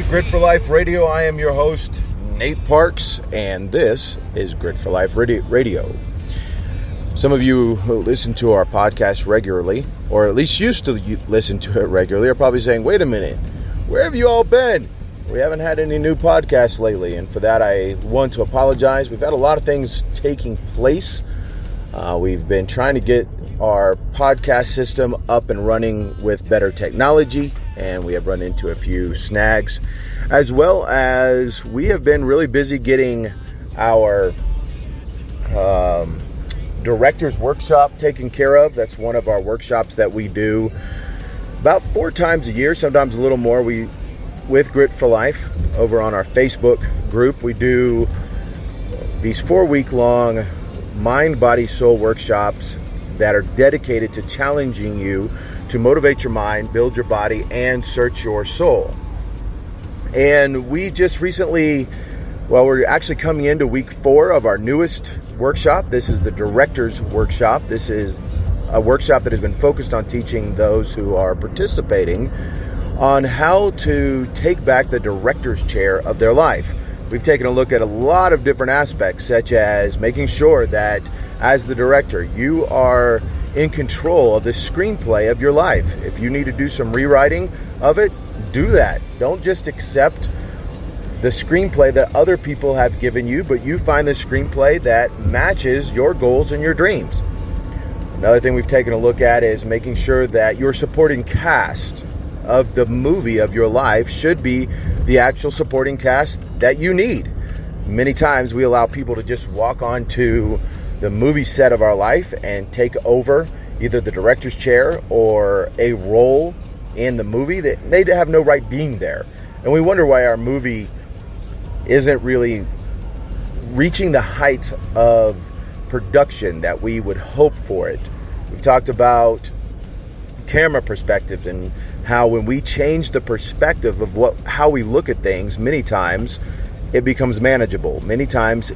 Grit for Life Radio. I am your host, Nate Parks, and this is Grit for Life Radio. Some of you who listen to our podcast regularly, or at least used to listen to it regularly, are probably saying, wait a minute, where have you all been? We haven't had any new podcasts lately, and for that I want to apologize. We've had a lot of things taking place. We've been trying to get our podcast system up and running with better technology, and we have run into a few snags, as well as we have been really busy getting our director's workshop taken care of. That's one of our workshops that we do about 4 times a year, sometimes a little more. With Grit for Life over on our Facebook group, we do these 4-week-long mind, body, soul workshops that are dedicated to challenging you to motivate your mind, build your body, and search your soul. And we just recently, we're actually coming into week 4 of our newest workshop. This is the Director's Workshop. This is a workshop that has been focused on teaching those who are participating on how to take back the director's chair of their life. We've taken a look at a lot of different aspects, such as making sure that as the director, you are in control of the screenplay of your life. If you need to do some rewriting of it, do that. Don't just accept the screenplay that other people have given you, but you find the screenplay that matches your goals and your dreams. Another thing we've taken a look at is making sure that your supporting cast of the movie of your life should be the actual supporting cast that you need. Many times we allow people to just walk onto the movie set of our life and take over either the director's chair or a role in the movie that they have no right being there. And we wonder why our movie isn't really reaching the heights of production that we would hope for it. We've talked about camera perspectives and how when we change the perspective of how we look at things, many times it becomes manageable. Many times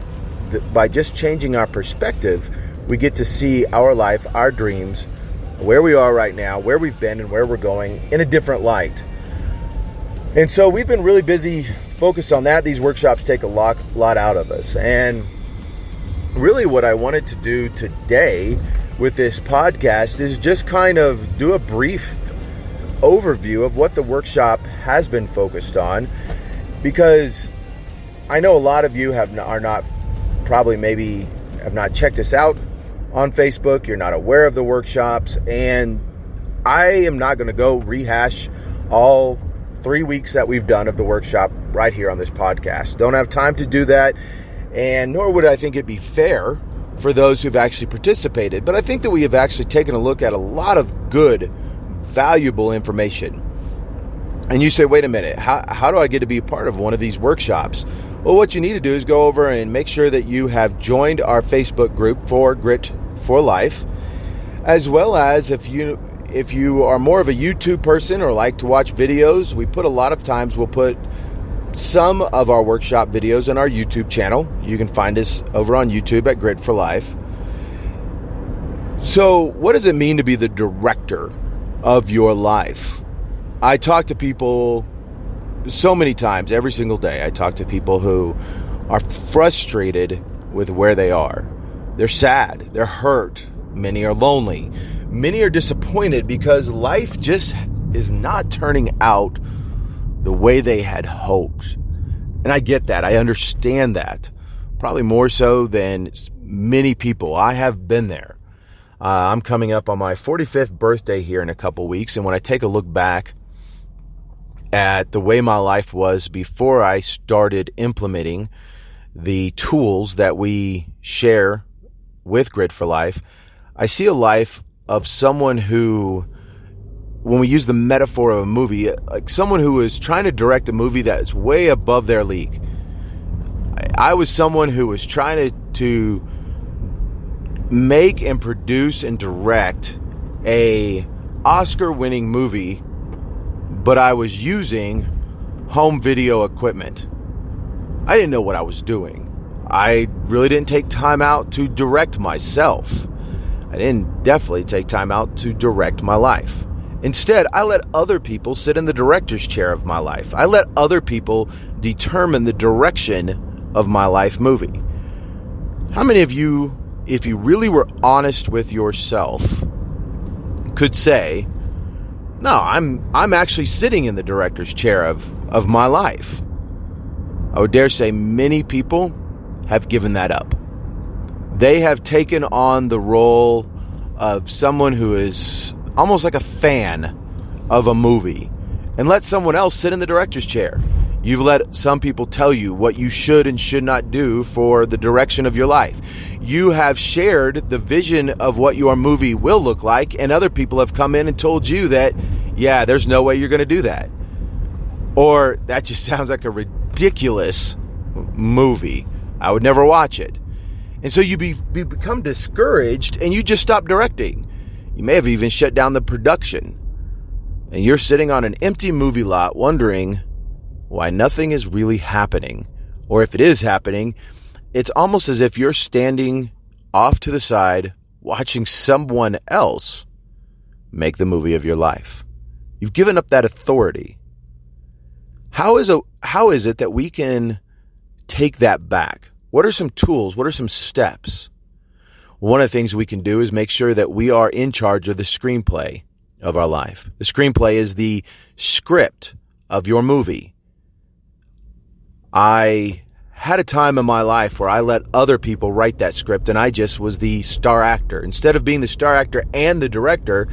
by just changing our perspective, we get to see our life, our dreams, where we are right now, where we've been and where we're going in a different light. And so we've been really busy focused on that. These workshops take a lot out of us. And really what I wanted to do today with this podcast is just kind of do a brief overview of what the workshop has been focused on, because I know a lot of you have not checked us out on Facebook. You're not aware of the workshops, and I am not going to go rehash all 3 weeks that we've done of the workshop right here on this podcast. Don't have time to do that, and nor would I think it'd be fair for those who've actually participated. But I think that we have actually taken a look at a lot of good, valuable information. And you say, wait a minute, how do I get to be a part of one of these workshops? Well, what you need to do is go over and make sure that you have joined our Facebook group for Grit for Life, as well as if you are more of a YouTube person or like to watch videos, we'll put some of our workshop videos on our YouTube channel. You can find us over on YouTube at Grit for Life. So what does it mean to be the director of your life? I talk to people so many times, every single day. I talk to people who are frustrated with where they are. They're sad, they're hurt, many are lonely, many are disappointed because life just is not turning out the way they had hoped. And I get that, I understand that, probably more so than many people. I have been there. I'm coming up on my 45th birthday here in a couple weeks, and when I take a look back at the way my life was before I started implementing the tools that we share with Grit for Life, I see a life of someone who, when we use the metaphor of a movie, like someone who is trying to direct a movie that is way above their league. I was someone who was trying to make and produce and direct a Oscar-winning movie, but I was using home video equipment. I didn't know what I was doing. I really didn't take time out to direct myself. I didn't definitely take time out to direct my life. Instead, I let other people sit in the director's chair of my life. I let other people determine the direction of my life movie. How many of you, if you really were honest with yourself, could say, no, I'm actually sitting in the director's chair of my life? I would dare say many people have given that up. They have taken on the role of someone who is almost like a fan of a movie and let someone else sit in the director's chair. You've let some people tell you what you should and should not do for the direction of your life. You have shared the vision of what your movie will look like, and other people have come in and told you that, yeah, there's no way you're going to do that. Or that just sounds like a ridiculous movie. I would never watch it. And so you become discouraged and you just stop directing. You may have even shut down the production. And you're sitting on an empty movie lot wondering why nothing is really happening. Or if it is happening, it's almost as if you're standing off to the side watching someone else make the movie of your life. You've given up that authority. How is it that we can take that back? What are some tools? What are some steps? One of the things we can do is make sure that we are in charge of the screenplay of our life. The screenplay is the script of your movie. I had a time in my life where I let other people write that script and I just was the star actor. Instead of being the star actor and the director,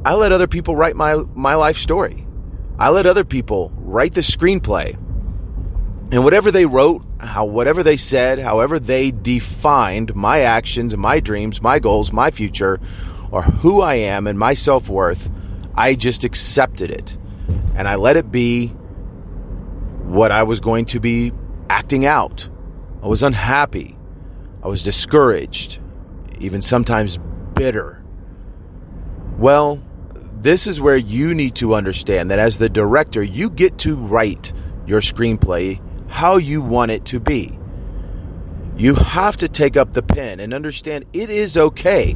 I let other people write my life story. I let other people write the screenplay. And whatever they wrote, whatever they said, however they defined my actions, my dreams, my goals, my future, or who I am and my self-worth, I just accepted it. And I let it be what I was going to be acting out. I was unhappy. I was discouraged, even sometimes bitter. Well, this is where you need to understand that as the director, you get to write your screenplay how you want it to be. You have to take up the pen and understand it is okay.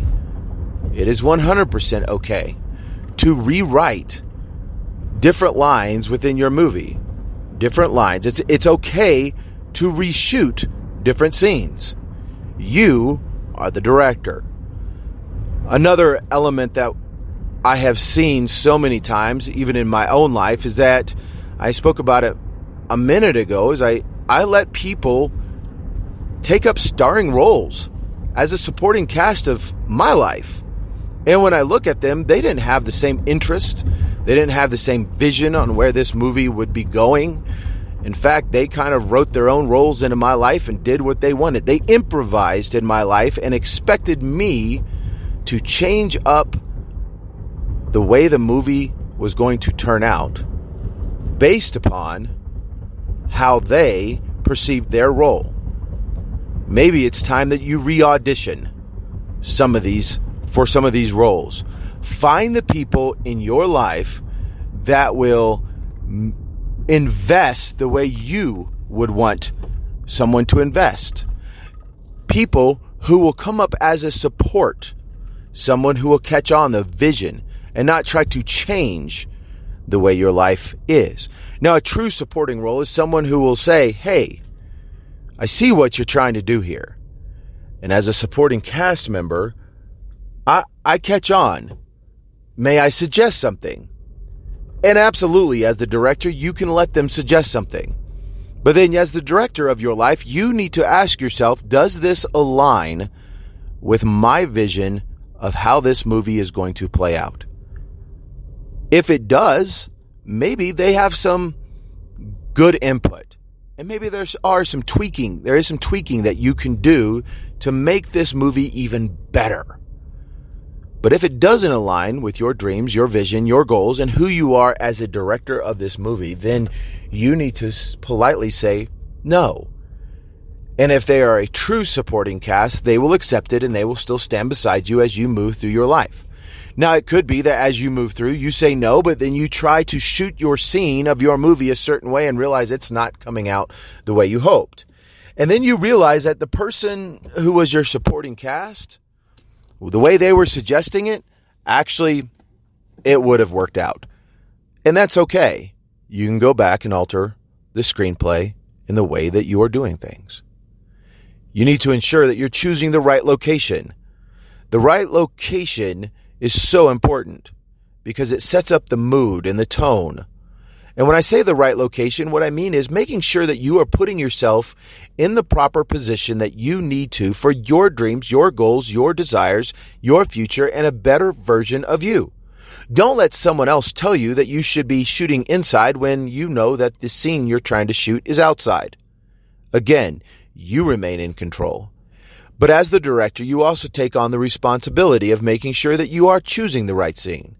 It is 100% okay to rewrite different lines within your movie. Different lines. It's okay to reshoot different scenes. You are the director. Another element that I have seen so many times, even in my own life, is that I spoke about it a minute ago, is I let people take up starring roles as a supporting cast of my life. And when I look at them, they didn't have the same interest. They didn't have the same vision on where this movie would be going. In fact, they kind of wrote their own roles into my life and did what they wanted. They improvised in my life and expected me to change up the way the movie was going to turn out based upon how they perceived their role. Maybe it's time that you re-audition for some of these roles. Find the people in your life that will invest the way you would want someone to invest. People who will come up as a support. Someone who will catch on the vision and not try to change the way your life is. Now, a true supporting role is someone who will say, hey, I see what you're trying to do here. And as a supporting cast member, I catch on. May I suggest something? And absolutely, as the director, you can let them suggest something. But then as the director of your life, you need to ask yourself, does this align with my vision of how this movie is going to play out? If it does, maybe they have some good input. And maybe there is some tweaking that you can do to make this movie even better. But if it doesn't align with your dreams, your vision, your goals, and who you are as a director of this movie, then you need to politely say no. And if they are a true supporting cast, they will accept it and they will still stand beside you as you move through your life. Now, it could be that as you move through, you say no, but then you try to shoot your scene of your movie a certain way and realize it's not coming out the way you hoped. And then you realize that the person who was your supporting cast, the way they were suggesting it, actually it would have worked out. And that's okay. You can go back and alter the screenplay in the way that you are doing things. You need to ensure that you're choosing the right location. The right location is so important because it sets up the mood and the tone. And when I say the right location, what I mean is making sure that you are putting yourself in the proper position that you need to for your dreams, your goals, your desires, your future, and a better version of you. Don't let someone else tell you that you should be shooting inside when you know that the scene you're trying to shoot is outside. Again, you remain in control. But as the director, you also take on the responsibility of making sure that you are choosing the right scene.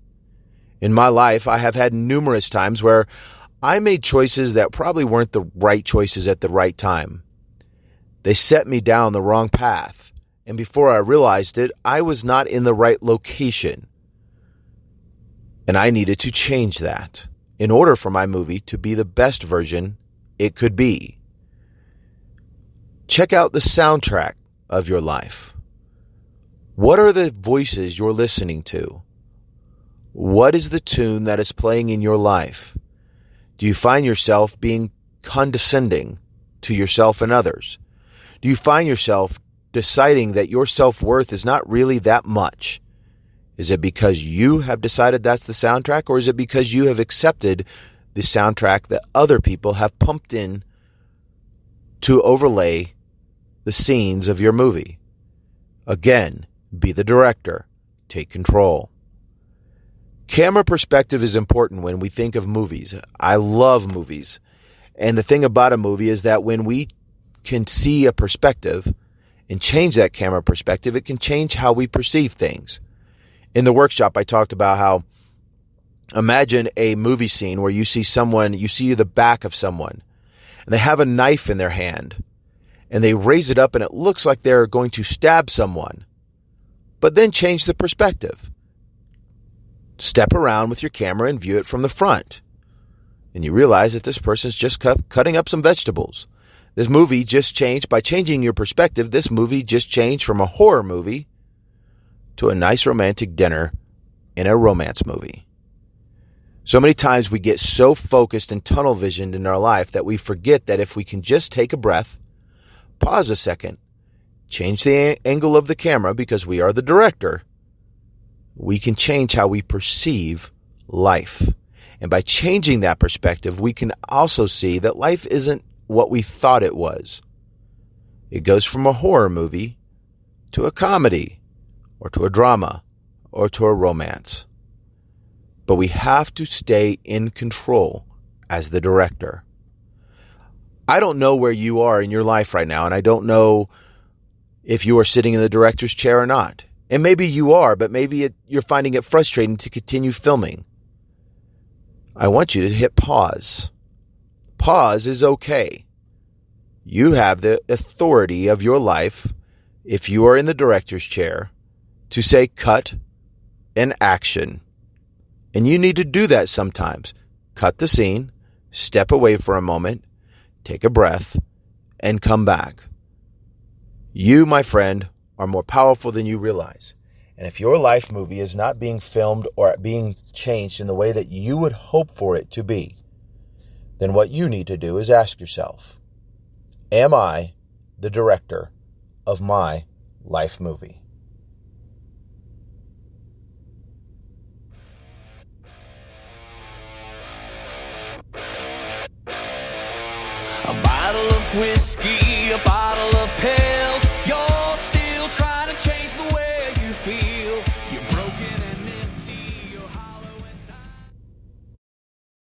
In my life, I have had numerous times where I made choices that probably weren't the right choices at the right time. They set me down the wrong path, and before I realized it, I was not in the right location. And I needed to change that in order for my movie to be the best version it could be. Check out the soundtrack of your life. What are the voices you're listening to? What is the tune that is playing in your life? Do you find yourself being condescending to yourself and others? Do you find yourself deciding that your self-worth is not really that much? Is it because you have decided that's the soundtrack, or is it because you have accepted the soundtrack that other people have pumped in to overlay the scenes of your movie? Again, be the director. Take control. Camera perspective is important when we think of movies. I love movies. And the thing about a movie is that when we can see a perspective and change that camera perspective, it can change how we perceive things. In the workshop, I talked about how, imagine a movie scene where you see the back of someone, and they have a knife in their hand, and they raise it up, and it looks like they're going to stab someone. But then change the perspective. Step around with your camera and view it from the front. And you realize that this person's just cutting up some vegetables. This movie just changed. By changing your perspective, this movie just changed from a horror movie to a nice romantic dinner in a romance movie. So many times we get so focused and tunnel visioned in our life that we forget that if we can just take a breath, pause a second, change the angle of the camera because we are the director, we can change how we perceive life. And by changing that perspective, we can also see that life isn't what we thought it was. It goes from a horror movie to a comedy, or to a drama, or to a romance. But we have to stay in control as the director. I don't know where you are in your life right now, and I don't know if you are sitting in the director's chair or not. And maybe you are, but maybe you're finding it frustrating to continue filming. I want you to hit pause. Pause is okay. You have the authority of your life, if you are in the director's chair, to say cut and action. And you need to do that sometimes. Cut the scene, step away for a moment, take a breath, and come back. You, my friend, are more powerful than you realize. And if your life movie is not being filmed or being changed in the way that you would hope for it to be, then what you need to do is ask yourself, am I the director of my life movie? A bottle of whiskey, a